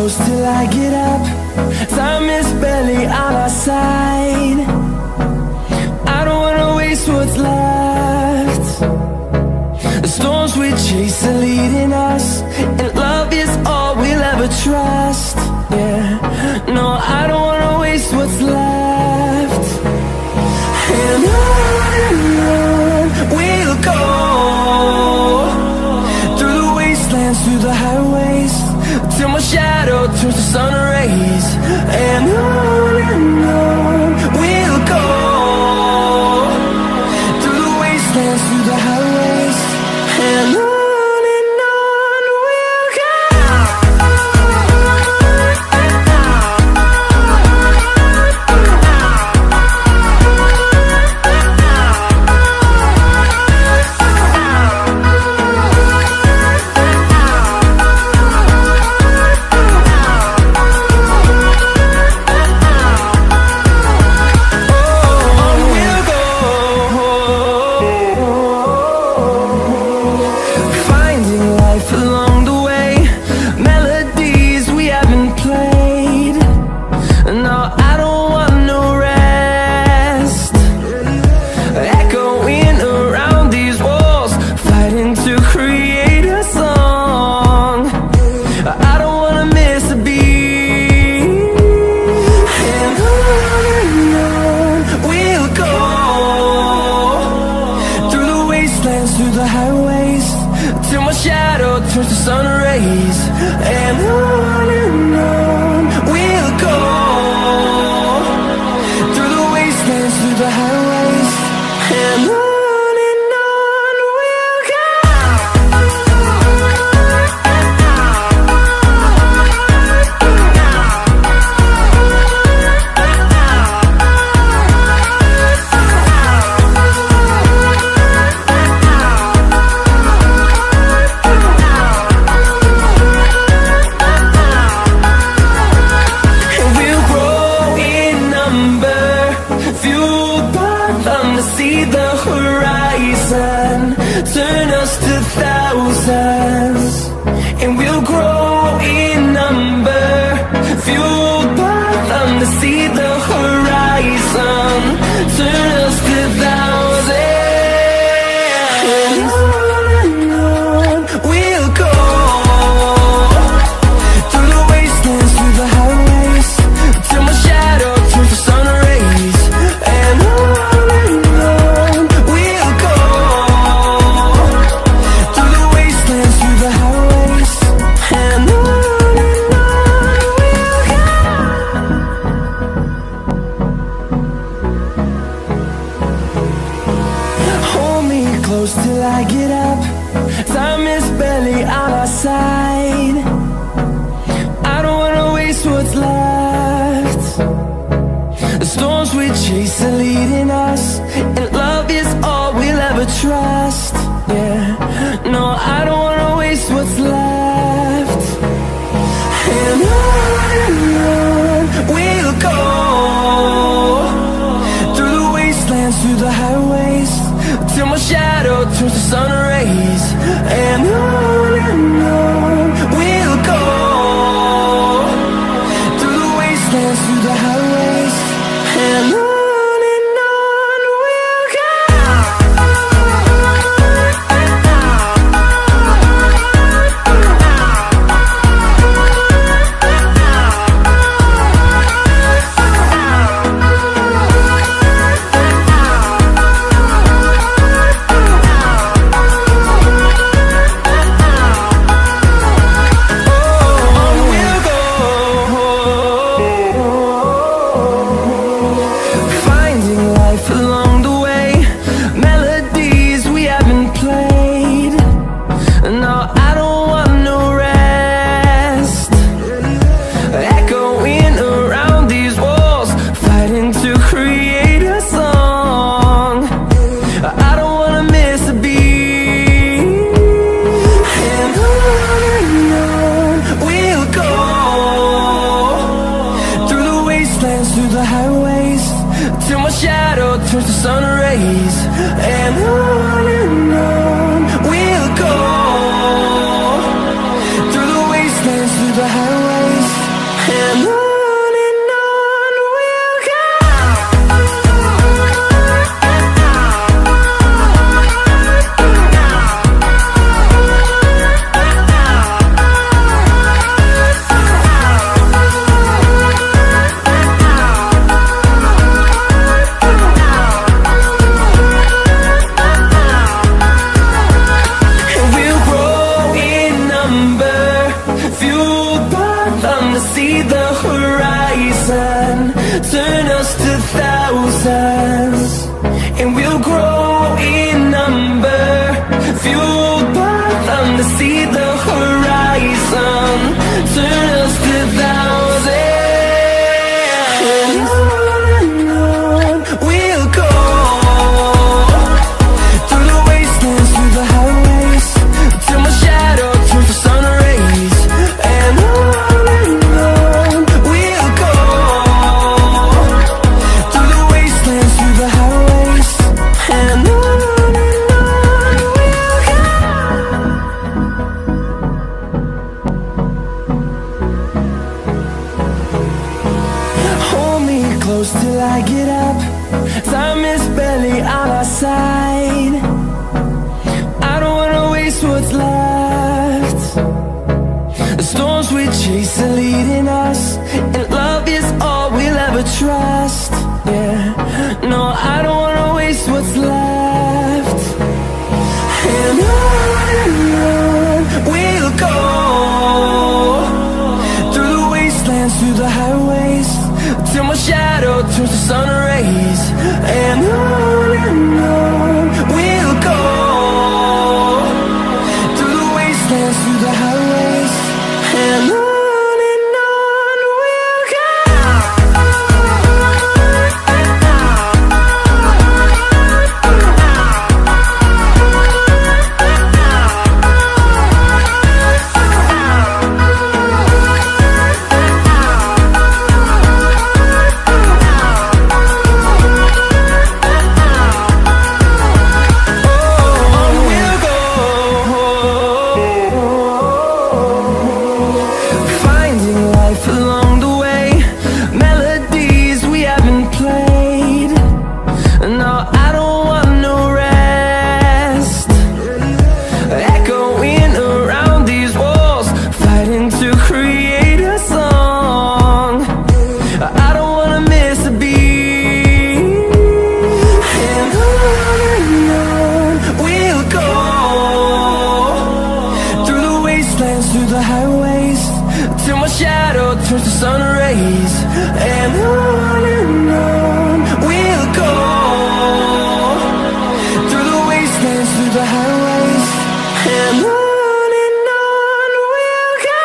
close till I get up. Time is barely on our side. I don't wanna waste what's left. The storms we chase are leading us, and love is all we'll ever trust. Yeah, no, I don't wanna waste what's left. And on we'll go, through the wastelands, through the highways, till my shadow turns to sun rays. And on we'll go, through the wastelands, through the highways, and on we'll go. Through the highways, till my shadow turns to sun rays. And on we'll go, through the wastelands, through the highways, and on we'll go. See the horizon, turn us to thousands, and we'll grow in number, fueled by them to see the horizon, turn us to thousands. And on we'll go, through the wastelands, through the highways, till my shadow turns to sun rays. And close till I get up. Time is barely on our side. I don't wanna waste what's left. The storms we chase are leading us, and love is all we'll ever trust. Yeah, no, I don't wanna waste what's left. And on we'll go, through the wastelands, through the highways, till my shadow turns to sun rays. And on we'll go, through the wastelands, through the highways, and on we'll go. Turns to sun rays. And on we'll go, through the wastelands, through the highways, and on we'll go. See the horizon, turn us to thousands, and we'll grow in number, fueled by them to see the horizon, turn us to thousands, and on we'll go, through the wastelands, through the highways, till my shadow turns to sun rays, and on close till I get up. Time is barely on our side. I don't wanna waste what's left. The storms we chase are leading us, and love is all we'll ever trust. Yeah, no, I don't wanna waste what's left. And on we'll go, through the wastelands, through the highways, till my shadow turns to sun rays, and on we'll go, through the wastelands, through the highways, and on we'll go. Through the highways, till my shadow turns to sun rays, and on we'll go, through the wastelands, through the highways, and on we'll go.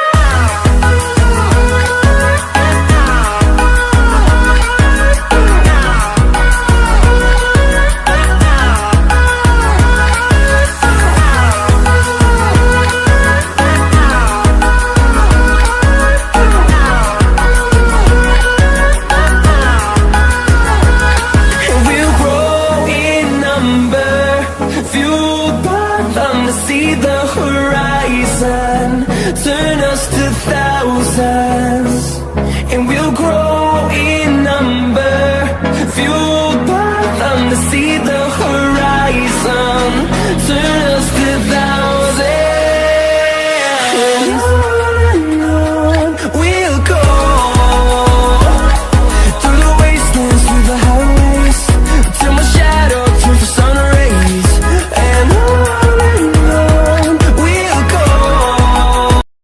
See the horizon, turn us to thousands, and we'll grow in number, fueled by them to see the